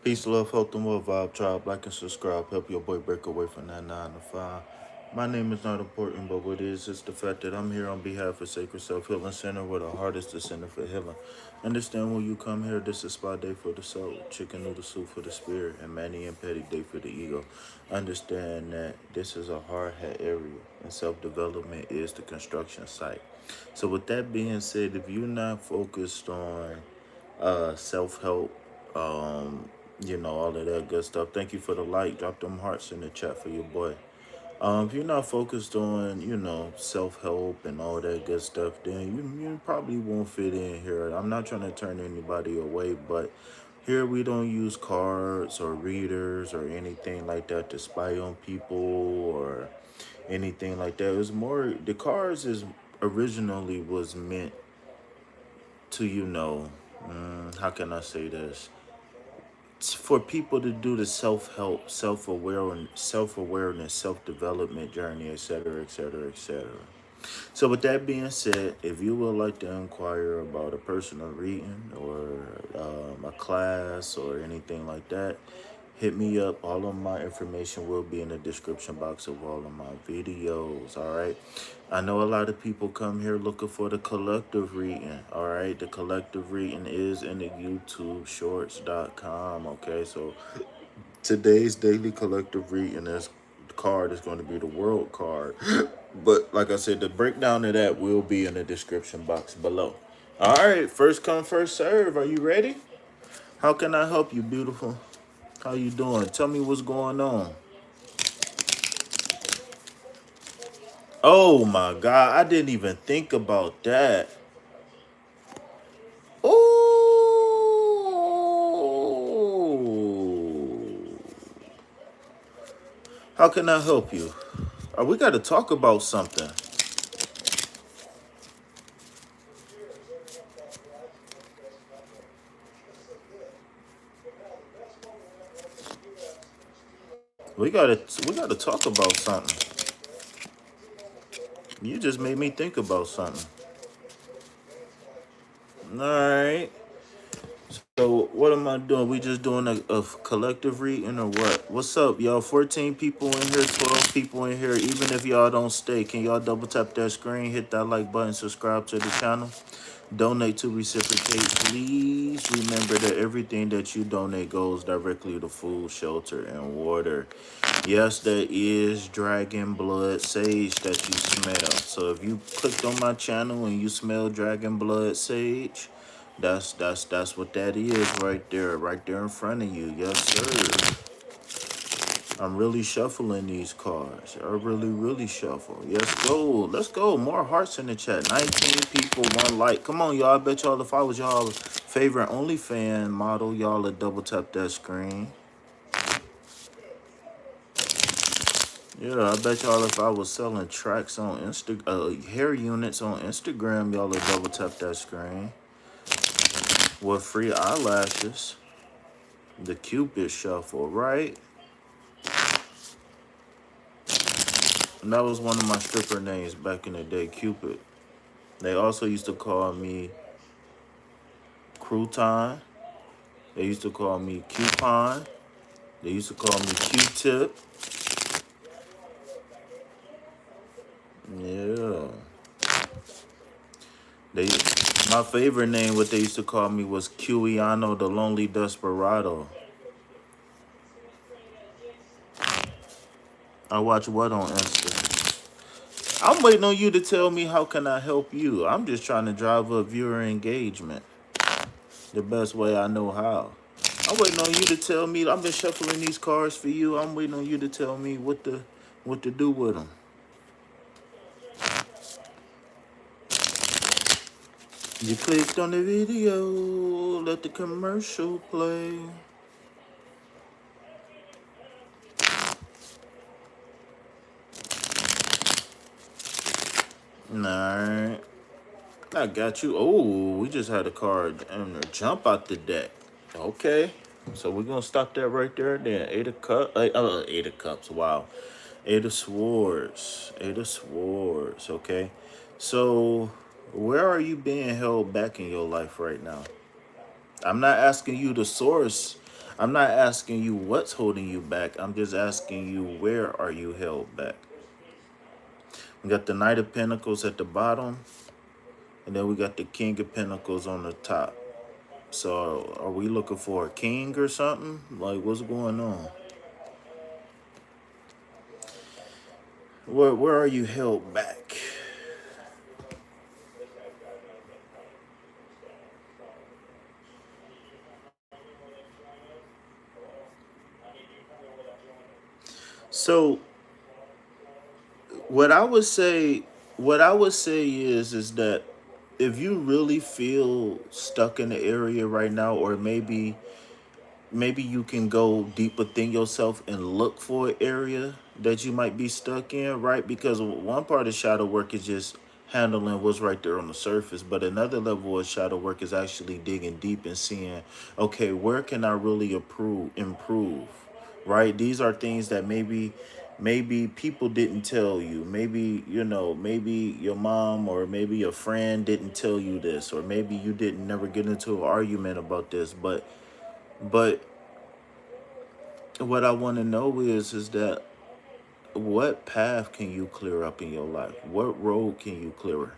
Peace, love, health, and more vibe. Tribe, like and subscribe. Help your boy break away from that 9 to 5. My name is not important, but what is the fact that I'm here on behalf of Sacred Self Healing Center, where the heart is the center for healing. Understand when you come here, this is spa day for the soul, chicken noodle soup for the spirit, and Manny and Petty day for the ego. Understand that this is a hard hat area, and self development is the construction site. So, with that being said, if you're not focused on self help, all of that good stuff. Thank you for the like. Drop them hearts in the chat for your boy. If you're not focused on, self help and all that good stuff, then you probably won't fit in here. I'm not trying to turn anybody away, but here we don't use cards or readers or anything like that to spy on people or anything like that. It's more the cards is originally was meant to, how can I say this? For people to do the self-help, self-awareness, self-development journey, etc., etc., etc. So with that being said, if you would like to inquire about a personal reading or a class or anything like that, hit me up. All of my information will be in the description box of all of my videos. All right. I know a lot of people come here looking for the collective reading. All right. The collective reading is in the YouTube shorts.com. Okay. So today's daily collective reading card is going to be the world card. But like I said, the breakdown of that will be in the description box below. All right. First come, first serve. Are you ready? How can I help you, beautiful? How you doing? Tell me what's going on. Oh my God, I didn't even think about that. Oh, how can I help you? We got to talk about something. We gotta talk about something. You just made me think about something. All right. So what am I doing? We just doing a collective reading or what? What's up, y'all? 14 people in here, 12 people in here. Even if y'all don't stay, can y'all double tap that screen, hit that like button, subscribe to the channel, donate to reciprocate. Please remember that everything that you donate goes directly to food, shelter, and water. Yes, there is dragon blood sage that you smell. So if you clicked on my channel and you smell dragon blood sage, that's what that is right there in front of you. Yes, sir. I'm really shuffling these cards. I really shuffle. Let's go. More hearts in the chat. 19 people, one like. Come on, y'all. I bet y'all if I was y'all favorite OnlyFans model, y'all would double tap that screen. Yeah, I bet y'all if I was selling tracks on hair units on Instagram, y'all would double tap that screen. With free eyelashes. The Cupid shuffle, right? And that was one of my stripper names back in the day, Cupid. They also used to call me Crouton. They used to call me Coupon. They used to call me Q-Tip. Yeah. They, my favorite name, what they used to call me was Quiano the Lonely Desperado. I watch what on Insta? I'm waiting on you to tell me how can I help you. I'm just trying to drive up viewer engagement the best way I know how. I'm waiting on you to tell me. I've been shuffling these cards for you. I'm waiting on you to tell me what to do with them. You clicked on the video. Let the commercial play. Alright. I got you. Oh, we just had a card and jump out the deck. Okay. So we're gonna stop that right there. Then Eight of Cups. Eight of Cups. Wow. Eight of Swords. Eight of Swords. Okay. So where are you being held back in your life right now? I'm not asking you to source. I'm not asking you what's holding you back. I'm just asking you, where are you held back? We got the Knight of Pentacles at the bottom, and then we got the King of Pentacles on the top. So are we looking for a king or something? Like, what's going on? Where are you held back? So what I would say, is that if you really feel stuck in the area right now, or maybe you can go deep within yourself and look for an area that you might be stuck in, right? Because one part of shadow work is just handling what's right there on the surface, but another level of shadow work is actually digging deep and seeing, okay, where can I really improve, right? These are things that maybe people didn't tell you. Maybe, maybe your mom or maybe your friend didn't tell you this, or maybe you didn't never get into an argument about this, but what I want to know is that, what path can you clear up in your life? What road can you clear?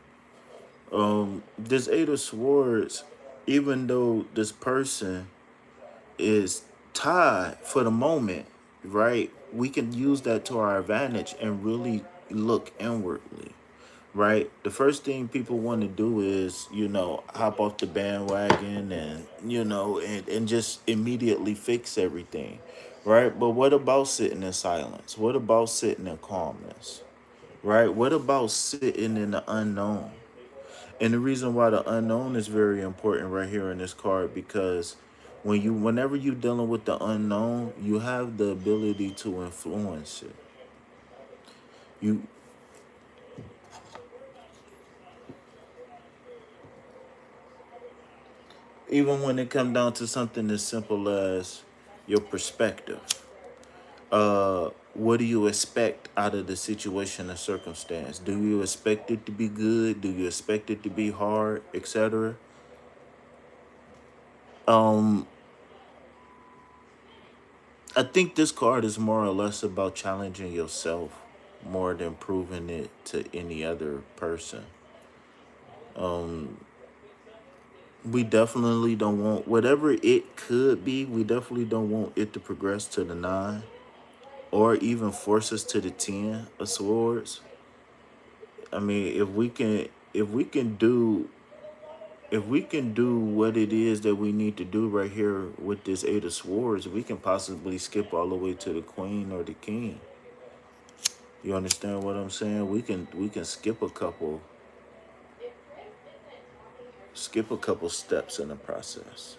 This Eight of Swords, even though this person is tied for the moment, right? We can use that to our advantage and really look inwardly, right? The first thing people want to do is, hop off the bandwagon and, and just immediately fix everything, right? But what about sitting in silence? What about sitting in calmness, right? What about sitting in the unknown? And the reason why the unknown is very important right here in this card, because whenever you're dealing with the unknown, you have the ability to influence it. You Even when it comes down to something as simple as your perspective. What do you expect out of the situation or circumstance? Do you expect it to be good? Do you expect it to be hard, etc.? Um, I think this card is more or less about challenging yourself more than proving it to any other person. We definitely don't want whatever it could be. We definitely don't want it to progress to the 9, or even force us to the 10 of Swords. I mean, if we can do what it is that we need to do right here with this Eight of Swords, we can possibly skip all the way to the Queen or the King. You understand what I'm saying? We can skip a couple steps in the process.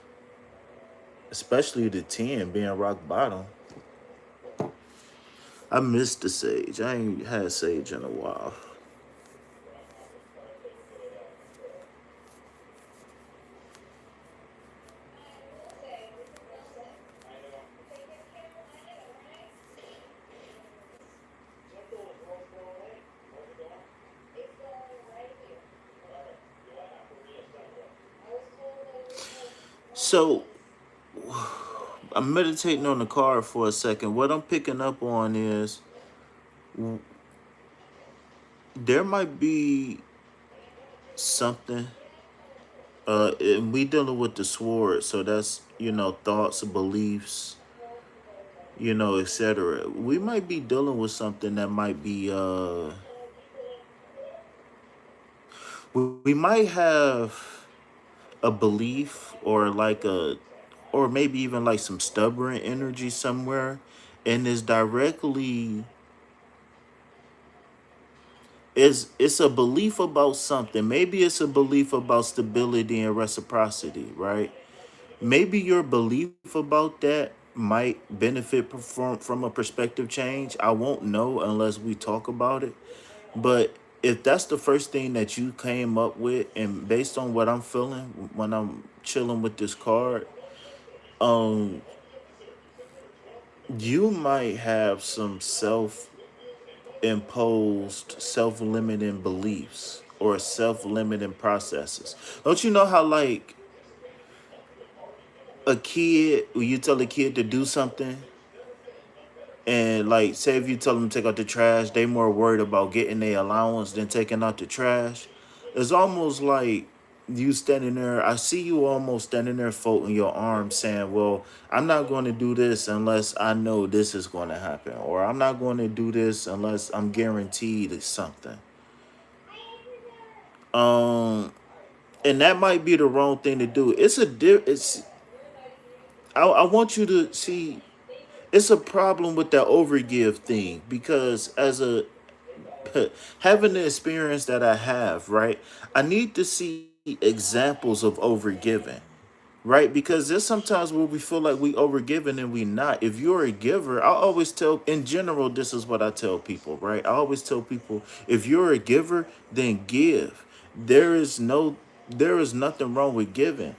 Especially the 10 being rock bottom. I missed the Sage. I ain't had Sage in a while. So I'm meditating on the card for a second. What I'm picking up on is there might be something. And we dealing with the sword, so that's, thoughts, beliefs, etc. We might be dealing with something that might be we might have a belief, or or maybe even like some stubborn energy somewhere, and is directly is it's a belief about something. Maybe it's a belief about stability and reciprocity, right? Maybe your belief about that might benefit from a perspective change. I won't know unless we talk about it. But if that's the first thing that you came up with, and based on what I'm feeling when I'm chilling with this card, um, you might have some self-imposed, self-limiting beliefs or self-limiting processes. Don't you know how, like, a kid, when you tell a kid to do something, and like say if you tell them to take out the trash, they more worried about getting their allowance than taking out the trash. It's almost like you standing there. I see you almost standing there folding your arms saying, well, I'm not going to do this unless I know this is going to happen, or I'm not going to do this unless I'm guaranteed it's something. Um and that might be the wrong thing to do. It's I want you to see it's a problem with that overgive thing, because as a having the experience that I have, right? I need to see examples of overgiving, right? Because there's sometimes where we feel like we overgiving and we not. If you're a giver, I always tell, in general, this is what I tell people, right? I always tell people, if you're a giver, then give. There is no, there is nothing wrong with giving.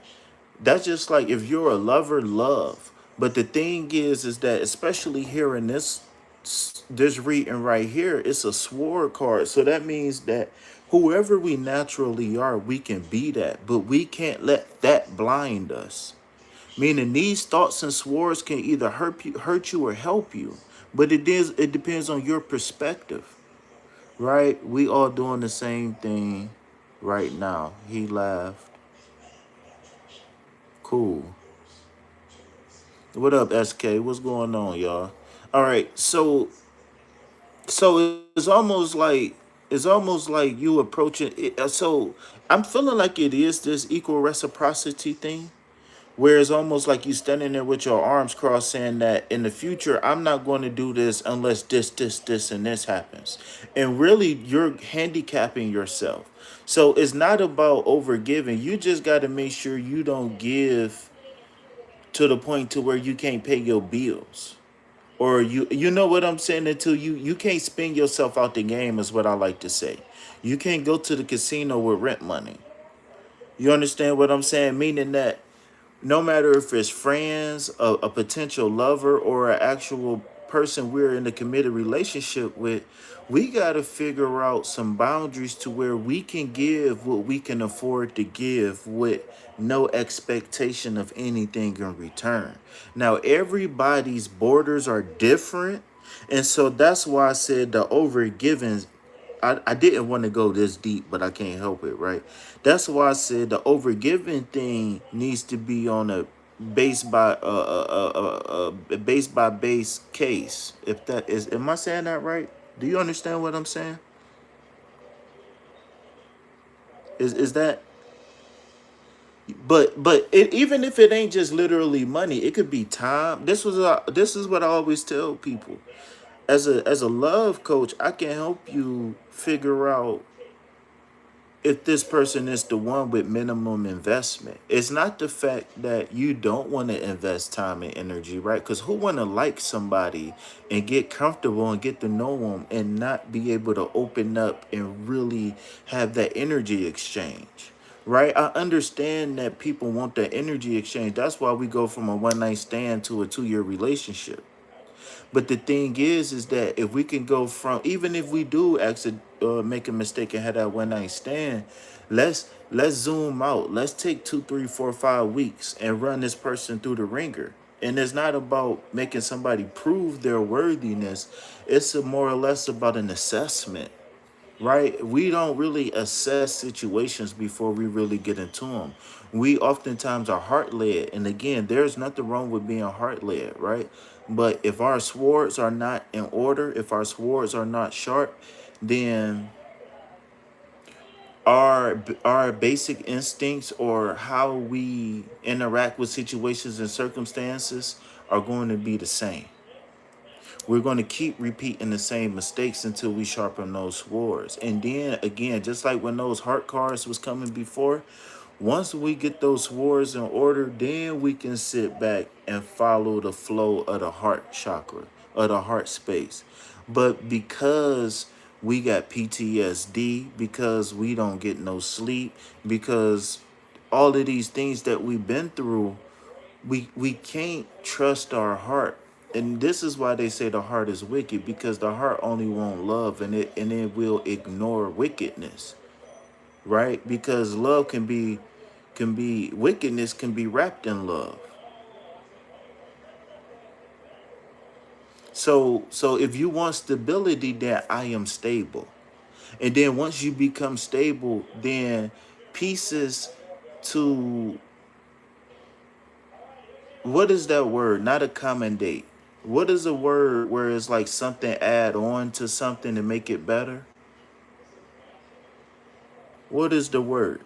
That's just like if you're a lover, love. But the thing is that especially here in this reading right here, it's a sword card. So that means that whoever we naturally are, we can be that, but we can't let that blind us. Meaning these thoughts and swords can either hurt you or help you. But it depends on your perspective, right? We all doing the same thing right now. He laughed. Cool. What up, SK? What's going on, y'all? All right, so it's almost like you approaching it. So I'm feeling like it is this equal reciprocity thing, where it's almost like you standing there with your arms crossed, saying that in the future I'm not going to do this unless this, and this happens, and really you're handicapping yourself. So it's not about overgiving. You just got to make sure you don't give to the point to where you can't pay your bills, or you know what I'm saying, until you can't spend yourself out the game, is what I like to say. You can't go to the casino with rent money. You understand what I'm saying? Meaning that no matter if it's friends, a potential lover, or an actual person we're in a committed relationship with, we got to figure out some boundaries to where we can give what we can afford to give with no expectation of anything in return. Now, everybody's borders are different. And so that's why I said the overgiving, I didn't want to go this deep, but I can't help it, right? That's why I said the overgiving thing needs to be on a base by base case. If that is, am I saying that right? Do you understand what I'm saying? Is that? But even if it ain't just literally money, it could be time. This is what I always tell people. As a love coach, I can help you figure out if this person is the one with minimum investment. It's not the fact that you don't want to invest time and energy, right? Because who want to like somebody and get comfortable and get to know them and not be able to open up and really have that energy exchange, right? I understand that people want that energy exchange. That's why we go from a one night stand to a 2 year relationship. But the thing is that if we can go from, even if we do make a mistake and have that one night stand, let's zoom out. Let's take 2, 3, 4, 5 weeks and run this person through the ringer. And it's not about making somebody prove their worthiness. It's more or less about an assessment, right? We don't really assess situations before we really get into them. We oftentimes are heart led. And again, there's nothing wrong with being heart led, right? But if our swords are not in order, if our swords are not sharp, then our basic instincts or how we interact with situations and circumstances are going to be the same. We're going to keep repeating the same mistakes until we sharpen those swords. And then again, just like when those heart cards was coming before, once we get those swords in order, then we can sit back and follow the flow of the heart chakra, of the heart space. But because we got PTSD, because we don't get no sleep, because all of these things that we've been through, we can't trust our heart. And this is why they say the heart is wicked, because the heart only want love, and it will ignore wickedness, right? Because love can be wickedness can be wrapped in love. So if you want stability, then I am stable. And then once you become stable, then pieces to, what is that word? Not accommodate. What is a word where it's like something add on to something to make it better? What is the word?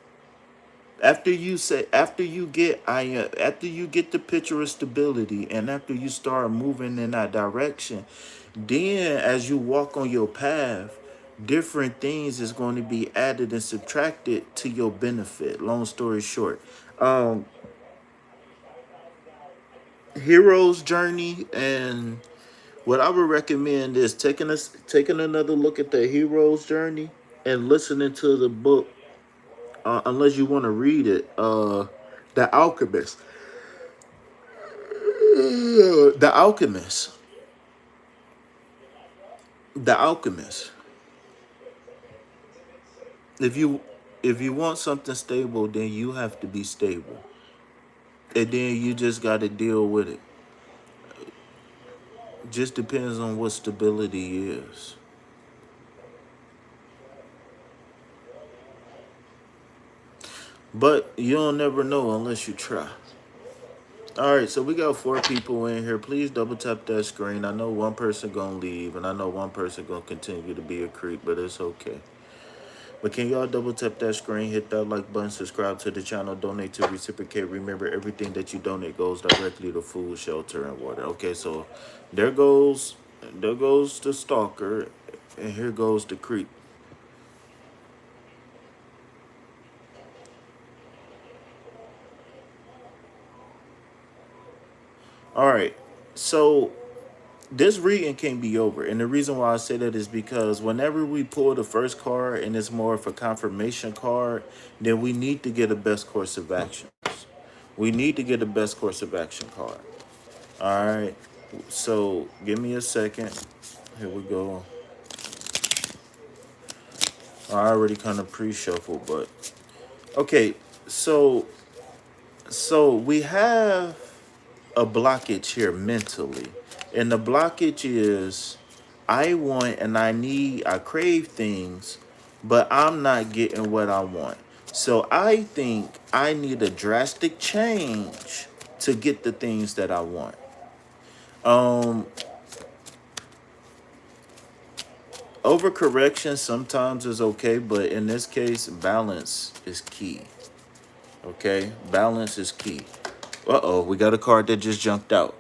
After you get the picture of stability, and after you start moving in that direction, then as you walk on your path, different things is going to be added and subtracted to your benefit. Long story short, um hero's journey, and what I would recommend is taking another look at the hero's journey and listening to the book, unless you want to read it, The Alchemist. The Alchemist. The Alchemist. If you if you want something stable, then you have to be stable. And then you just gotta deal with it. Just depends on what stability is. But you'll never know unless you try. All right, so we got 4 people in here. Please double tap that screen. I know one person gonna leave, and I know one person gonna continue to be a creep, but it's okay. But can y'all double tap that screen, hit that like button, subscribe to the channel, donate to reciprocate. Remember, everything that you donate goes directly to food, shelter, and water. Okay, so there goes, there goes the stalker, and here goes the creep. All right, so this reading can be over, and the reason why I say that is because whenever we pull the first card and it's more of a confirmation card, then we need to get a best course of action. We need to get a best course of action card. All right, so give me a second. Here we go. I already kind of pre-shuffled, but okay. So we have a blockage here mentally, and the blockage is I want and I need, I crave things, but I'm not getting what I want. So I think I need a drastic change to get the things that I want. Um, Overcorrection sometimes is okay, but in this case, balance is key. Okay, balance is key. Uh-oh, we got a card that just jumped out.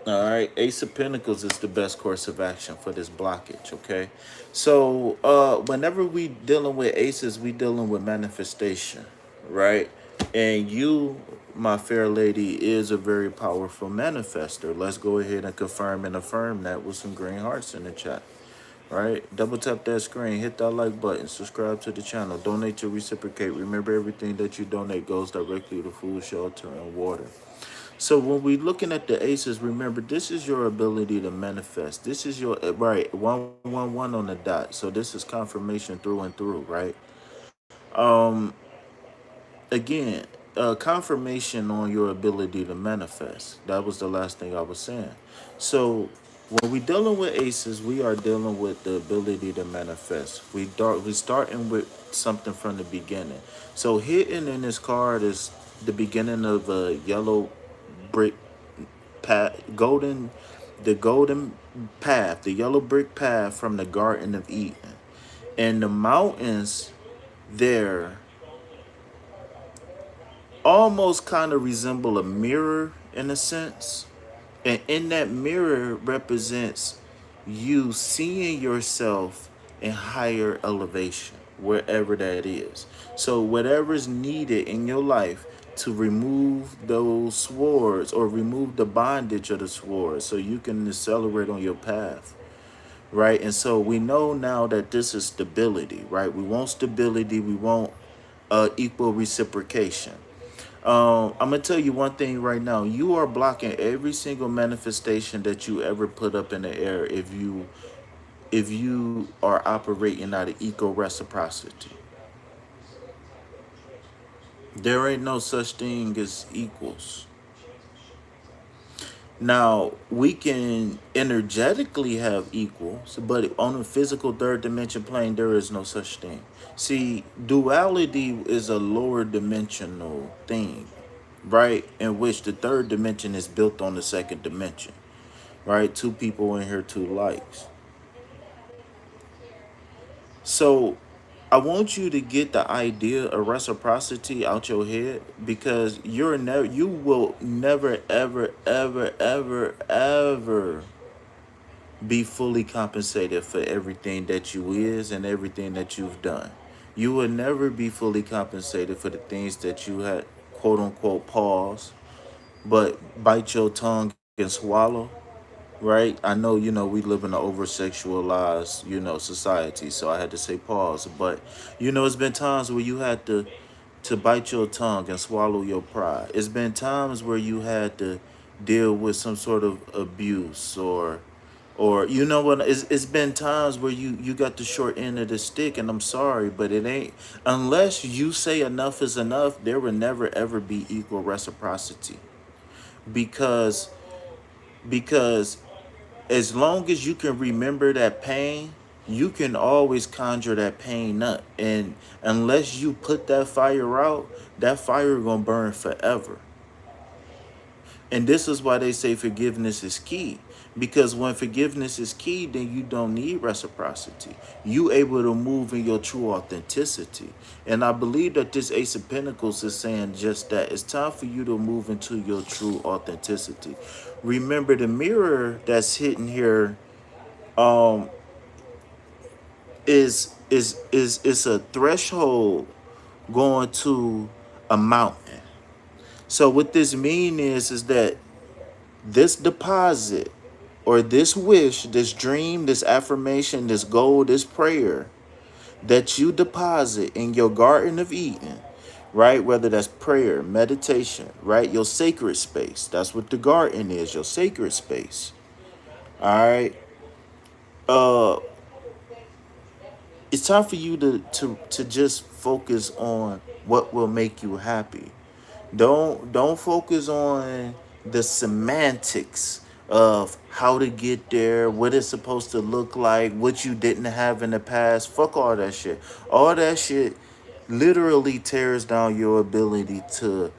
All right, Ace of Pentacles is the best course of action for this blockage, okay? So, whenever we dealing with aces, we dealing with manifestation, right? And you, my fair lady, is a very powerful manifester. Let's go ahead and confirm and affirm that with some green hearts in the chat. Right? Double tap that screen, hit that like button, subscribe to the channel, donate to reciprocate. Remember, everything that you donate goes directly to food, shelter, and water. So when we're looking at the aces, remember, this is your ability to manifest. This is your, right, 111 on the dot. So this is confirmation through and through, right? Um, Again, confirmation on your ability to manifest. That was the last thing I was saying. So when we dealing with aces, we are dealing with the ability to manifest. We starting with something from the beginning. So hidden in this card is the beginning of a yellow brick path, the golden path, the yellow brick path from the Garden of Eden, and the mountains there almost kind of resemble a mirror in a sense. And in that mirror represents you seeing yourself in higher elevation, wherever that is. So whatever's needed in your life to remove those swords or remove the bondage of the swords so you can accelerate on your path. Right. And so we know now that this is stability, right? We want stability. We want equal reciprocation. I'm gonna tell you one thing right now. You are blocking every single manifestation that you ever put up in the air if you are operating out of eco reciprocity. There ain't no such thing as equals. Now, we can energetically have equals, but on a physical third dimension plane, there is no such thing. See, duality is a lower dimensional thing, right? In which the third dimension is built on the second dimension, right? Two people in here, two likes. So I want you to get the idea of reciprocity out your head, because you will never ever be fully compensated for everything that you is and everything that you've done. You will never be fully compensated for the things that you had, quote unquote, pause, but bite your tongue and swallow, right? I know, we live in an over sexualized, society, so I had to say pause. But it's been times where you had to bite your tongue and swallow your pride. It's been times where you had to deal with some sort of abuse, or you know what, it's been times where you got the short end of the stick, and I'm sorry, but it ain't, unless you say enough is enough, there will never ever be equal reciprocity, because because as long as you can remember that pain, you can always conjure that pain up. And unless you put that fire out, that fire gonna burn forever. And this is why they say forgiveness is key. Because when forgiveness is key, then you don't need reciprocity. You able to move in your true authenticity. And I believe that this Ace of Pentacles is saying just that. It's time for you to move into your true authenticity. Remember, the mirror that's hitting here um is a threshold going to a mountain. So what this mean is that this deposit, or this wish, this dream, this affirmation, this goal, this prayer that you deposit in your Garden of Eden, right? Whether that's prayer, meditation, right? Your sacred space. That's what the garden is, your sacred space. All right. Uh it's time for you to just focus on what will make you happy. Don't focus on the semantics of how to get there, what it's supposed to look like, what you didn't have in the past. Fuck all that shit. All that shit literally tears down your ability to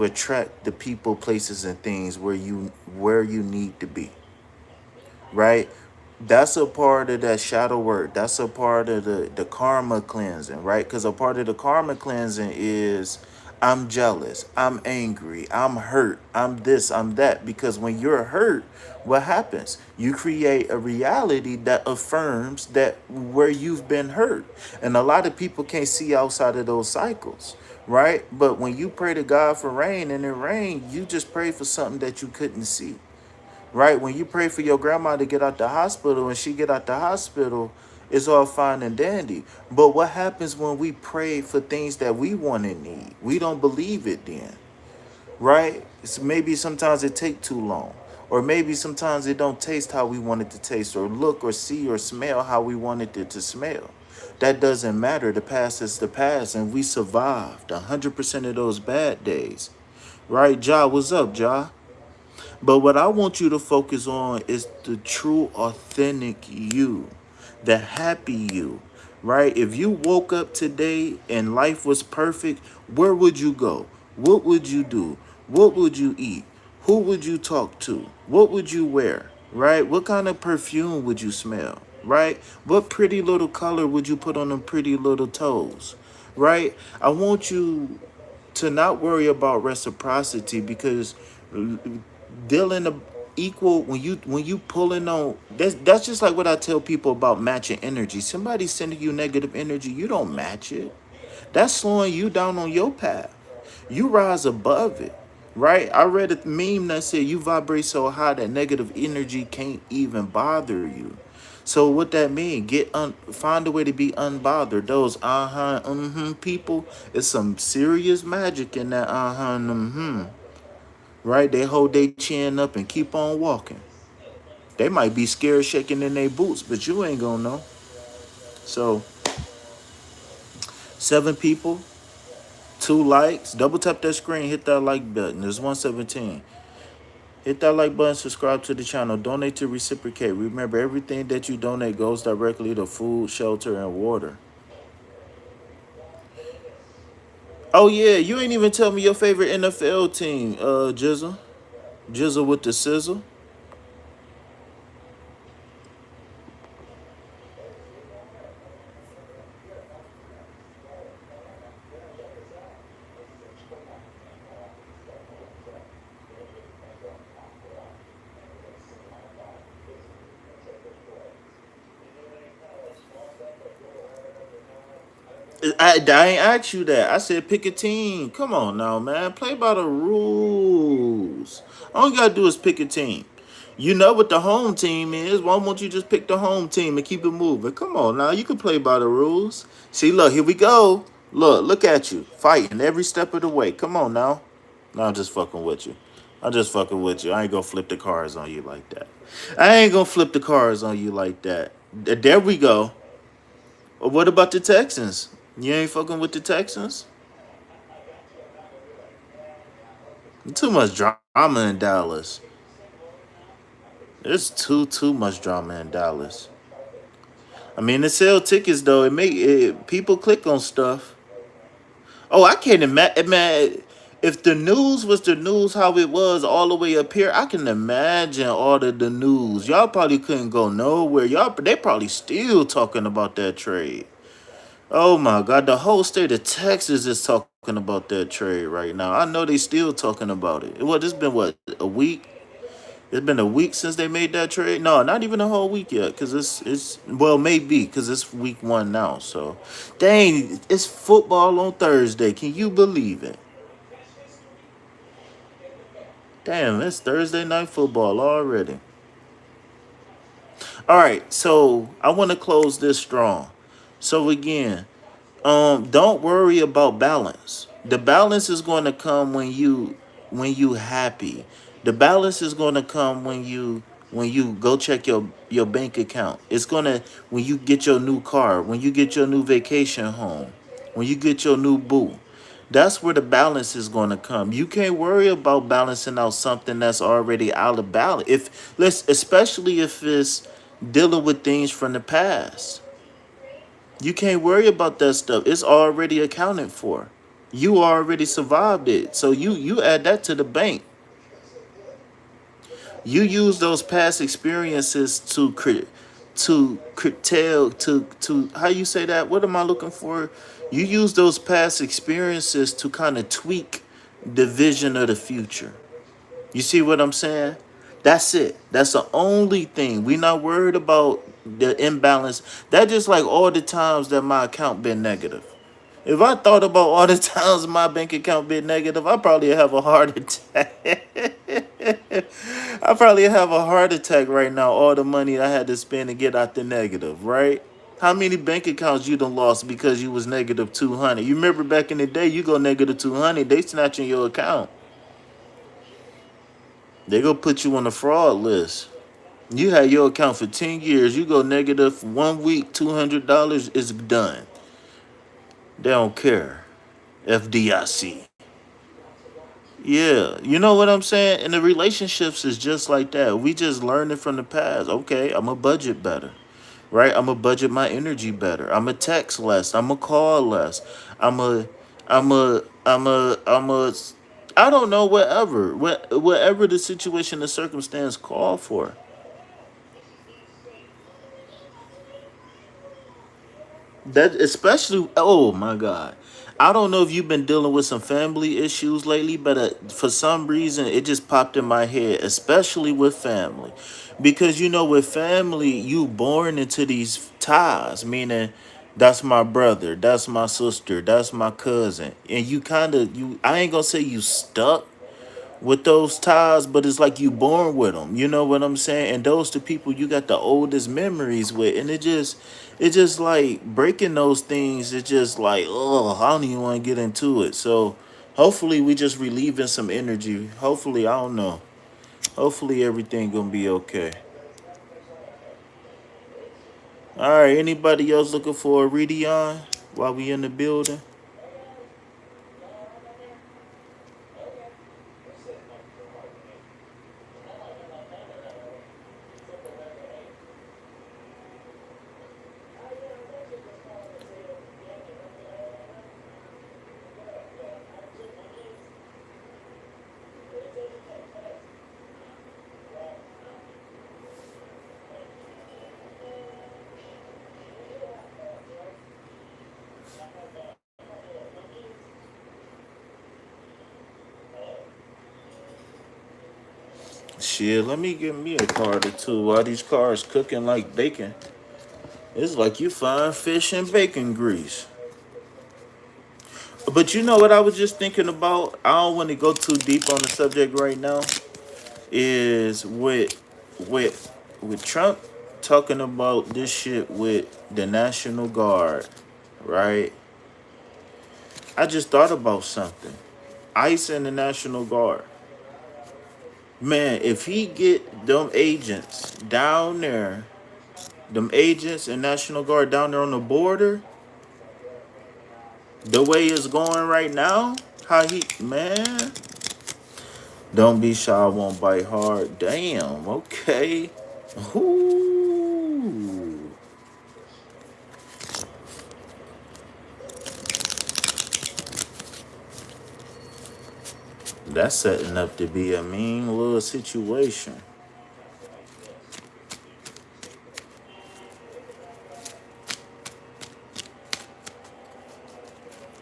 attract the people, places, and things where you need to be, right? That's a part of that shadow work. That's a part of the karma cleansing, right? Because a part of the karma cleansing is I'm jealous, I'm angry, I'm hurt, I'm this, I'm that. Because when you're hurt, what happens? You create a reality that affirms that where you've been hurt. And a lot of people can't see outside of those cycles, right? But when you pray to God for rain and it rain, you just pray for something that you couldn't see, right? When you pray for your grandma to get out the hospital and she get out the hospital, it's all fine and dandy. But what happens when we pray for things that we want and need? We don't believe it then, right? Maybe sometimes it take too long. Or maybe sometimes it don't taste how we want it to taste, or look or see or smell how we wanted it to smell. That doesn't matter. The past is the past, and we survived 100% of those bad days. Right, Ja? What's up, Ja? But what I want you to focus on is the true, authentic you, the happy you, right? If you woke up today and life was perfect, where would you go? What would you do? What would you eat? Who would you talk to? What would you wear, right? What kind of perfume would you smell, right? What pretty little color would you put on them pretty little toes, right? I want you to not worry about reciprocity, because dealing the equal, when you pulling on, that's just like what I tell people about matching energy. Somebody sending you negative energy, you don't match it. That's slowing you down on your path. You rise above it, right? I read a meme that said you vibrate so high that negative energy can't even bother you. So what that mean? Find a way to be unbothered. Those people, it's some serious magic in that right? They hold their chin up and keep on walking. They might be scared shaking in their boots, but you ain't gonna know. So 7 people, 2 likes. Double tap that screen, hit that like button. There's 117. Hit that like button, subscribe to the channel, donate to reciprocate. Remember, everything that you donate goes directly to food, shelter, and water. Oh yeah, you ain't even tell me your favorite NFL team, Jizzle. Jizzle with the sizzle. I ain't asked you that. I said pick a team. Come on now, man. Play by the rules. All you gotta do is pick a team. You know what the home team is. Why won't you just pick the home team and keep it moving? Come on now. You can play by the rules. See, look, here we go. Look at you. Fighting every step of the way. Come on now. No, I'm just fucking with you. I'm just fucking with you. I ain't gonna flip the cards on you like that. I ain't gonna flip the cards on you like that. There we go. What about the Texans? You ain't fucking with the Texans? Too much drama in Dallas. There's too much drama in Dallas. I mean, they sell tickets though. People click on stuff. Oh, I can't imagine, man. If the news was the news how it was all the way up here, I can imagine all of the news. Y'all probably couldn't go nowhere. They probably still talking about that trade. Oh my God, the whole state of Texas is talking about that trade right now. I know they still talking about it. It's been what, a week? It's been a week since they made that trade. No, not even a whole week yet, because it's well, maybe because it's week 1 now. So, dang, it's football on Thursday. Can you believe it? Damn, it's Thursday night football already. All right, so I want to close this strong. So again, don't worry about balance. The balance is going to come when you happy. The balance is going to come when you go check your bank account. It's going to when you get your new car, when you get your new vacation home, when you get your new boo. That's where the balance is going to come. You can't worry about balancing out something that's already out of balance. Especially if it's dealing with things from the past. You can't worry about that stuff. It's already accounted for. You already survived it. So you add that to the bank. You use those past experiences to curtail to how you say that? What am I looking for? You use those past experiences to kind of tweak the vision of the future. You see what I'm saying? That's it. That's the only thing. We not worried about the imbalance. That just like all the times that my account been negative. If I thought about all the times my bank account been negative, I probably have a heart attack. I probably have a heart attack right now. All the money I had to spend to get out the negative, right? How many bank accounts you done lost because you was negative 200? You remember back in the day, you go negative 200, they snatching your account. They go put you on the fraud list. You had your account for 10 years. You go negative 1 week, $200 is done. They don't care. FDIC. Yeah, you know what I'm saying? And the relationships is just like that. We just learning from the past. Okay, I'm a budget better, right? I'm a budget my energy better. I'm a text less. I'm a call less. I'm a, I'm a, I'm a, I'm a. I don't know, whatever the situation, the circumstance call for. That especially, oh my God. I don't know if you've been dealing with some family issues lately, but for some reason it just popped in my head, especially with family. Because with family, you born into these ties, meaning that's my brother, that's my sister, that's my cousin. And you kind of, I ain't gonna say you stuck with those ties, but it's like you born with them. You know what I'm saying? And those the people you got the oldest memories with, and it just like breaking those things. It's just like, oh, I don't even want to get into it. So hopefully we just relieving some energy. Hopefully, I don't know. Hopefully everything gonna be okay. All right. Anybody else looking for a Redion while we in the building? Shit, let me get me a card or two while these cars cooking like bacon. It's like you find fish and bacon grease. But you know what I was just thinking about? I don't want to go too deep on the subject right now. Is with with Trump talking about this shit with the National Guard, right? I just thought about something. ICE and the National Guard. Man, if he get them agents down there, them agents and National Guard down there on the border, the way it's going right now, how he, man, don't be shy, won't bite hard. Damn, okay. Ooh. That's setting up to be a mean little situation.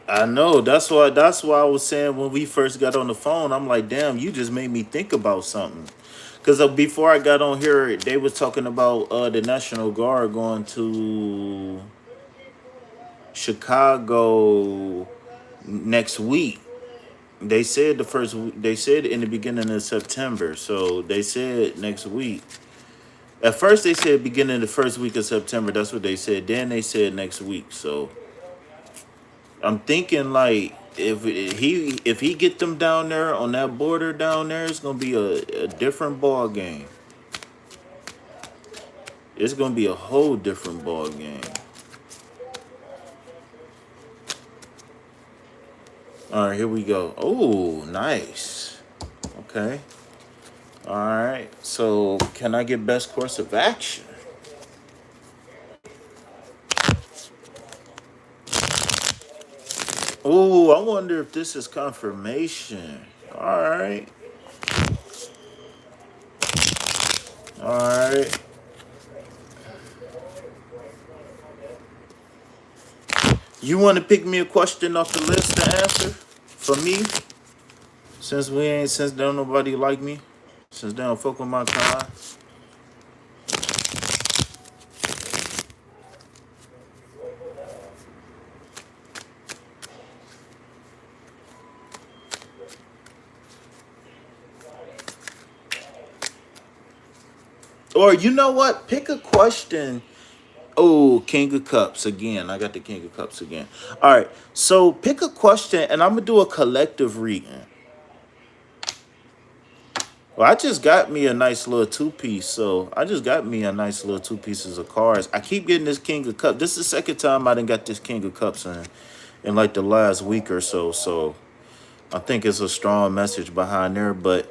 I know. That's why I was saying when we first got on the phone, I'm like, damn, you just made me think about something. Cause before I got on here, they was talking about the National Guard going to Chicago next week. They said they said in the beginning of September. So they said next week. At first they said beginning of the first week of September. That's what they said. Then they said next week. So I'm thinking like if he get them down there on that border down there, it's gonna be a different ball game. It's gonna be a whole different ball game. All right, here we go. Oh, nice. Okay. All right. So can I get best course of action? Oh, I wonder if this is confirmation. All right. All right. You want to pick me a question off the list to answer for me? Since don't nobody like me, since they don't fuck with my kind. Or you know what? Pick a question. Oh, King of Cups again. I got the King of Cups again. All right. So pick a question, and I'm gonna do a collective reading. Well, I just got me a nice little two-piece. So I just got me a nice little two pieces of cards. I keep getting this King of Cups. This is the second time I done got this King of Cups in like the last week or so. So I think it's a strong message behind there. But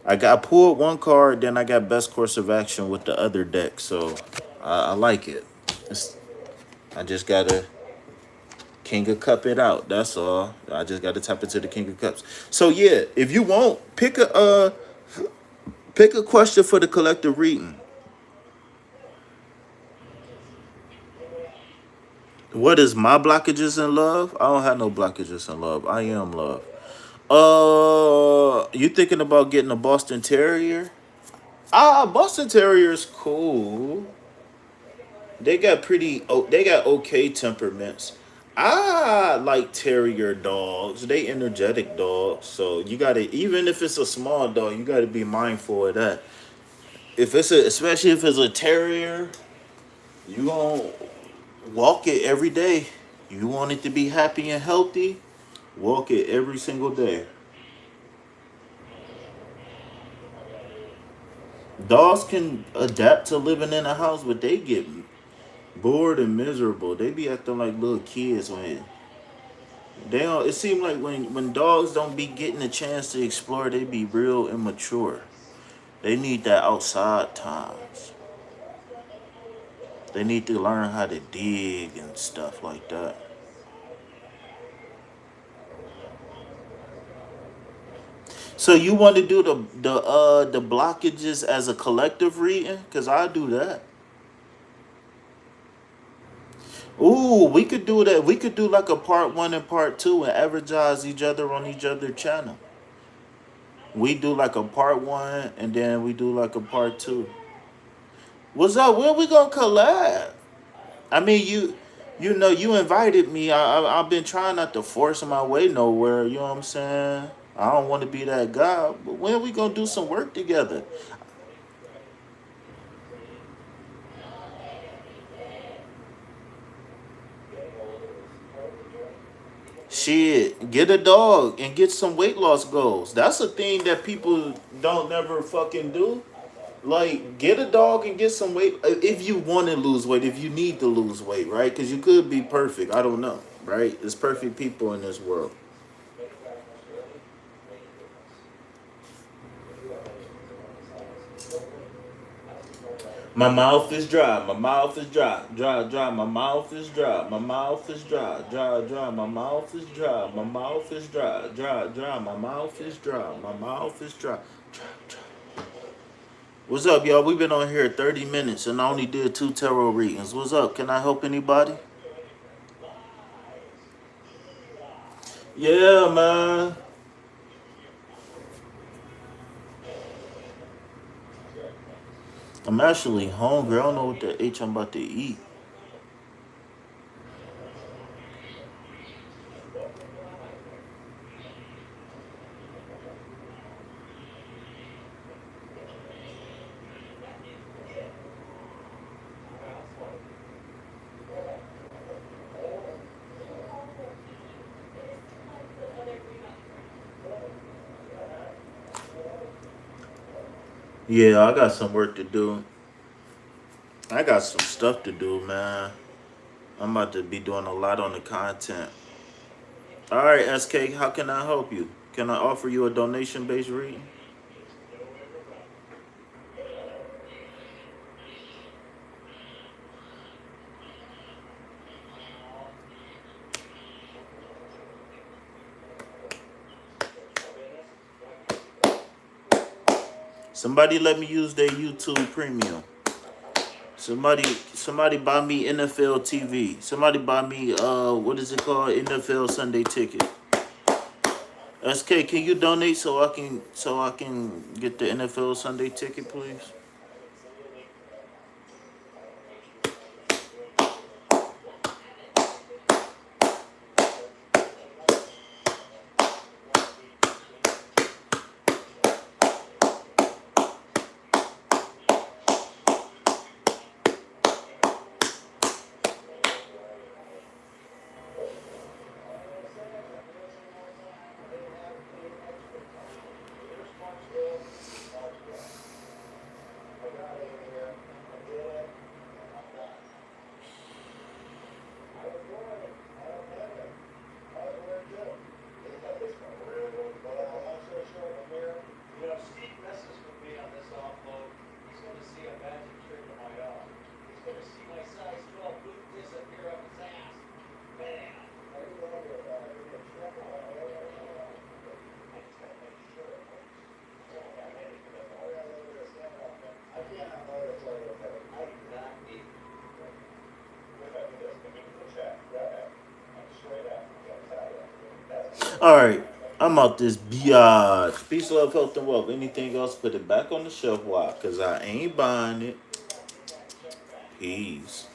I pulled one card, then I got best course of action with the other deck. So I like it. I just gotta King of Cup it out. That's all. I just gotta tap into the King of Cups. So yeah, if you want, pick a question for the collective reading. What is my blockages in love? I don't have no blockages in love. I am love. You thinking about getting a Boston Terrier? Boston Terrier is cool. They got okay temperaments. I like terrier dogs. They energetic dogs. So you gotta, even if it's a small dog, you gotta be mindful of that. Especially if it's a terrier, you gonna walk it every day. You want it to be happy and healthy, walk it every single day. Dogs can adapt to living in a house, but they get bored and miserable. They be acting like little kids when they don't. It seems like when dogs don't be getting a chance to explore, they be real immature. They need that outside times. They need to learn how to dig and stuff like that. So you want to do the blockages as a collective reading? Cause I do that. Ooh, we could do that. We could do like a part one and part two and advertise each other on each other channel. We do like a part one, and then we do like a part two. What's up? When we gonna collab? I mean, you know, you invited me. I've been trying not to force my way nowhere. You know what I'm saying? I don't want to be that guy. But when we gonna do some work together? Shit, get a dog and get some weight loss goals. That's a thing that people don't never fucking do. Like, get a dog and get some weight. If you want to lose weight, if you need to lose weight, right? Because you could be perfect. I don't know, right? There's perfect people in this world. My mouth is dry. My mouth is dry. Dry, dry. My mouth is dry. My mouth is dry. Dry, dry. My mouth is dry. My mouth is dry. Dry, dry. My mouth is dry. My mouth is dry. Dry, dry. What's up, y'all? We've been on here 30 minutes and I only did 2 tarot readings. What's up? Can I help anybody? Yeah, man. I'm actually hungry. I don't know what the H I'm about to eat. Yeah, I got some work to do. I got some stuff to do, man. I'm about to be doing a lot on the content. All right, SK, how can I help you? Can I offer you a donation-based reading? Somebody let me use their YouTube premium. Somebody buy me NFL TV. Somebody buy me what is it called? NFL Sunday Ticket. SK, can you donate so I can get the NFL Sunday Ticket, please? All right, I'm out this biatch. Peace, love, health, and wealth. Anything else, put it back on the shelf. Why? Because I ain't buying it. Peace.